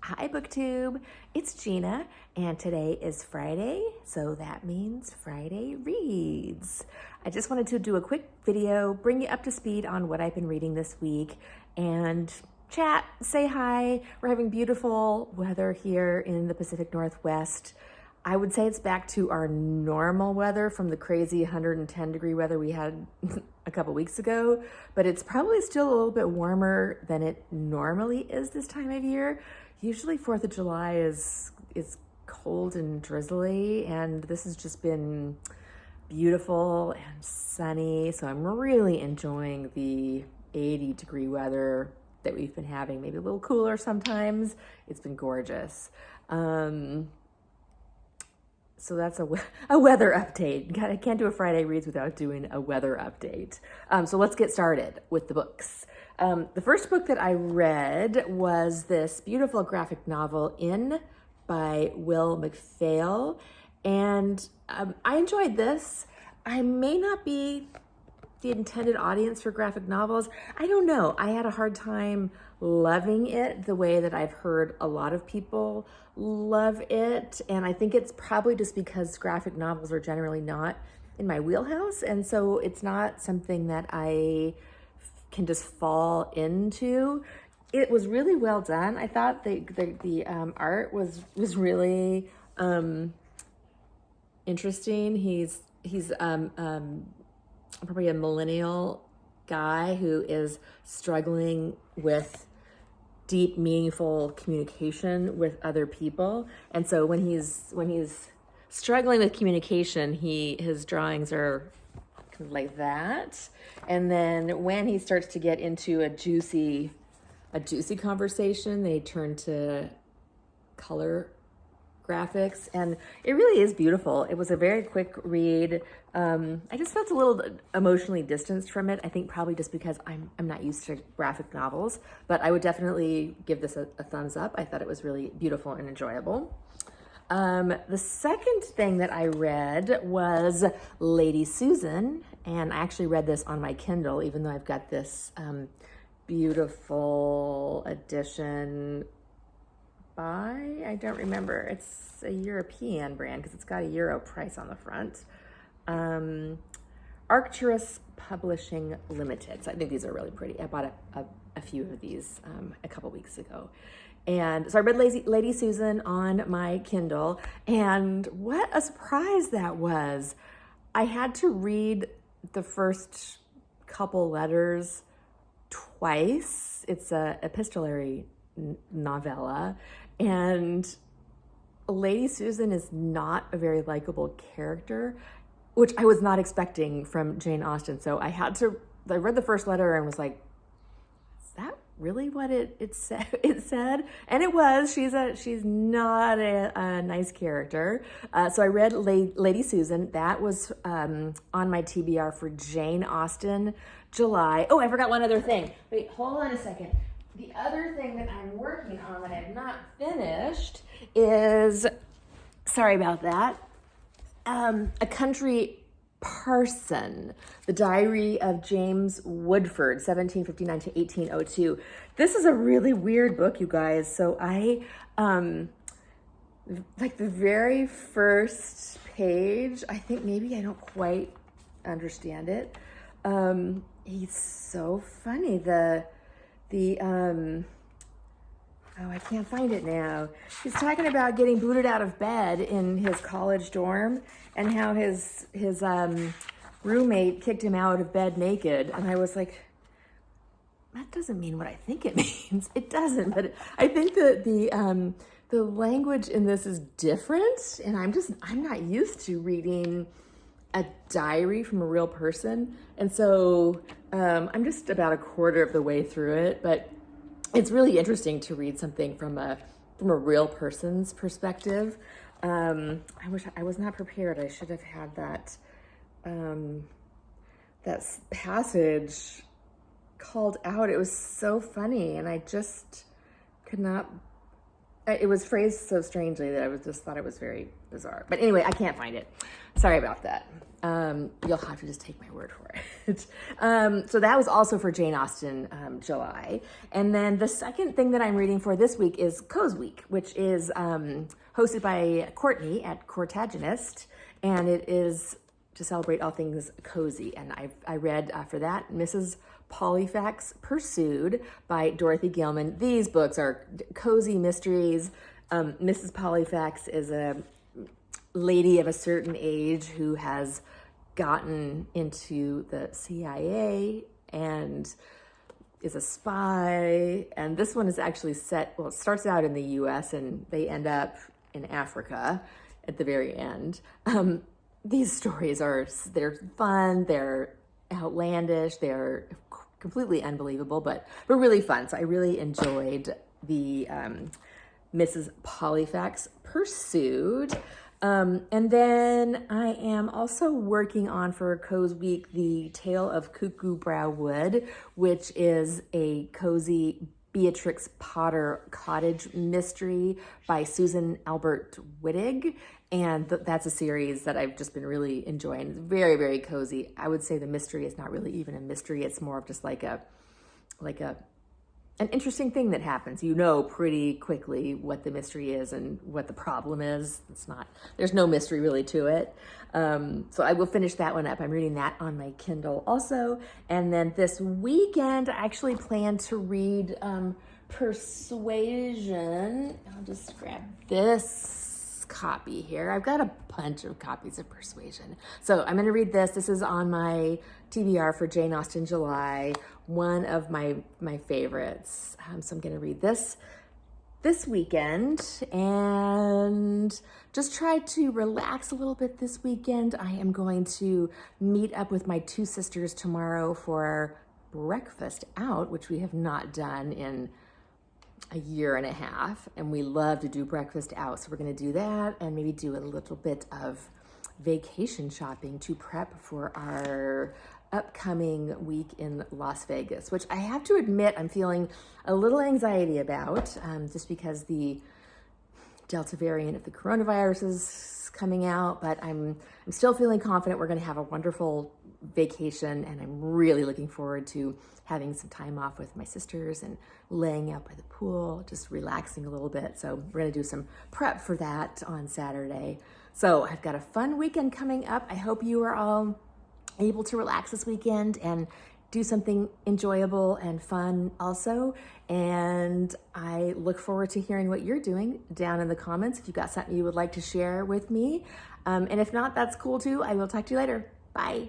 Hi BookTube, it's Gina, and today is Friday, so that means Friday Reads. I just wanted to do a quick video, bring you up to speed on what I've been reading this week, and chat, say hi. We're having beautiful weather here in the Pacific Northwest. I would say it's back to our normal weather from the crazy 110-degree weather we had a couple weeks ago, but it's probably still a little bit warmer than it normally is this time of year. Usually 4th of July is cold and drizzly, and this has just been beautiful and sunny, so I'm really enjoying the 80-degree weather that we've been having, maybe a little cooler sometimes. It's been gorgeous. So that's a weather update. I can't do a Friday Reads without doing a weather update. So let's get started with the books. The first book that I read was this beautiful graphic novel, In by Will McPhail. And I enjoyed this. I may not be the intended audience for graphic novels. I don't know. I had a hard time loving it the way that I've heard a lot of people love it. And I think it's probably just because graphic novels are generally not in my wheelhouse. And so it's not something that I can just fall into. It was really well done. I thought the art was really interesting. He's probably a millennial guy who is struggling with deep, meaningful communication with other people. And so when he's struggling with communication, his drawings are kind of like that. And then when he starts to get into a juicy conversation, they turn to color graphics, and it really is beautiful. It was a very quick read. I just felt a little emotionally distanced from it. I think probably just because I'm not used to graphic novels, but I would definitely give this a thumbs up. I thought it was really beautiful and enjoyable. The second thing that I read was Lady Susan, and I actually read this on my Kindle, even though I've got this beautiful edition by, I don't remember, it's a European brand because it's got a euro price on the front. Arcturus Publishing Limited. So I think these are really pretty. I bought a few of these a couple weeks ago. And so I read Lady Susan on my Kindle, and what a surprise that was. I had to read the first couple letters twice. It's a epistolary novella, and Lady Susan is not a very likable character, which I was not expecting from Jane Austen. So I read the first letter and was like, is that really what it said? And it was. She's not a nice character. So I read Lady Susan. That was on my TBR for Jane Austen, July. Oh, I forgot one other thing. Wait, hold on a second. The other thing that I'm working on that I've not finished is, sorry about that, A Country Parson, the diary of James Woodforde, 1759 to 1802. This is a really weird book, you guys. So I, like the very first page, I think maybe I don't quite understand it. He's so funny. Oh, I can't find it now. He's talking about getting booted out of bed in his college dorm and how his roommate kicked him out of bed naked. And I was like, that doesn't mean what I think it means. It doesn't, but I think that the language in this is different, and I'm not used to reading a diary from a real person. And so I'm just about a quarter of the way through it, but it's really interesting to read something from a real person's perspective. I wish I was not prepared. I should have had that passage called out. It was so funny, and I just could not It was phrased so strangely that I just thought it was very bizarre. But anyway, I can't find it. Sorry about that. You'll have to just take my word for it. So that was also for Jane Austen, July. And then the second thing that I'm reading for this week is Co's Week, which is hosted by Courtney at Courtaginist. And it is to celebrate all things cozy. And I read for that Mrs. Polyphax Pursued by Dorothy Gilman. These books are cozy mysteries. Mrs. Polyphax is a lady of a certain age who has gotten into the CIA and is a spy. And this one is actually set, well, it starts out in the US and they end up in Africa at the very end. These stories they're fun, they're outlandish, they're completely unbelievable, but really fun. So I really enjoyed the Mrs. Polyphax Pursued. And then I am also working on for Co's Week the Tale of Cuckoo Brow Wood, which is a cozy Beatrix Potter cottage mystery by Susan Albert Wittig. And that's a series that I've just been really enjoying. It's very, very cozy. I would say the mystery is not really even a mystery. It's more of just like an interesting thing that happens. You know pretty quickly what the mystery is and what the problem is. There's no mystery really to it. So I will finish that one up. I'm reading that on my Kindle also. And then this weekend, I actually plan to read Persuasion. I'll just grab this copy here. I've got a bunch of copies of Persuasion. So I'm going to read this. This is on my TBR for Jane Austen July, one of my favorites. So I'm going to read this weekend and just try to relax a little bit this weekend. I am going to meet up with my two sisters tomorrow for breakfast out, which we have not done in a year and a half, and we love to do breakfast out. So we're going to do that and maybe do a little bit of vacation shopping to prep for our upcoming week in Las Vegas, which I have to admit I'm feeling a little anxiety about, just because the Delta variant of the coronavirus is coming out, but I'm still feeling confident we're going to have a wonderful vacation, and I'm really looking forward to having some time off with my sisters and laying out by the pool, just relaxing a little bit. So we're going to do some prep for that on Saturday. So I've got a fun weekend coming up. I hope you are all able to relax this weekend and do something enjoyable and fun also. And I look forward to hearing what you're doing down in the comments if you've got something you would like to share with me. And if not, that's cool too. I will talk to you later. Bye.